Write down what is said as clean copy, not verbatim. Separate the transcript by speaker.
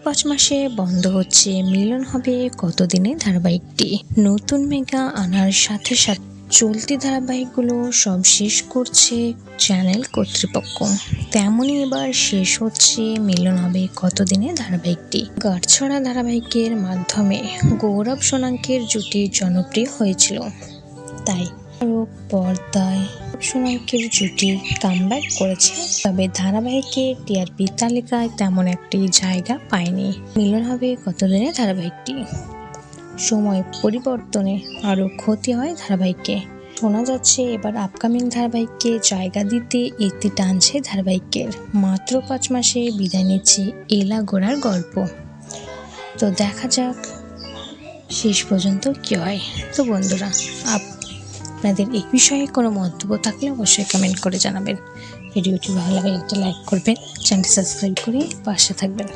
Speaker 1: 5 মাসে বন্ধ হচ্ছে মিলন হবে কতদিনে ধারাবাহিকটি। নতুন মেগা আনার সাথে সাথে চলতি ধারাবাহিকগুলো সব শেষ করছে চ্যানেল কর্তৃপক্ষ। তেমনই এবার শেষ হচ্ছে মিলন হবে কতদিনে ধারাবাহিকটি। গাঁটছড়া ধারাবাহিকের মাধ্যমে গৌরব সোনাঙ্কের জুটি জনপ্রিয় হয়েছিল, তাই আরও পর্দায় সোনাঙ্কের জুটি কামব্যাক করেছে। তবে ধারাবাহিকে টিআরপি তালিকায় তেমন একটি জায়গা পায়নি। মিলন হবে কতদিনে ধারাবাহিকটি। সময় পরিবর্তনে আরও ক্ষতি হয় ধারাবাহিকে। শোনা যাচ্ছে এবার আপকামিং ধারাবাহিককে জায়গা দিতে ইতি টানছে ধারাবাহিকের। মাত্র 5 মাসে বিদায় নিচ্ছে এলা গোড়ার গল্প। তো দেখা যাক শেষ পর্যন্ত কি হয়। তো বন্ধুরা, আপনাদের এই বিষয়ে কোনো মন্তব্য থাকলে অবশ্যই কমেন্ট করে জানাবেন। ভিডিওটি ভালো লাগলে একটা লাইক করবেন, চ্যানেলটি সাবস্ক্রাইব করে পাশে থাকবেন।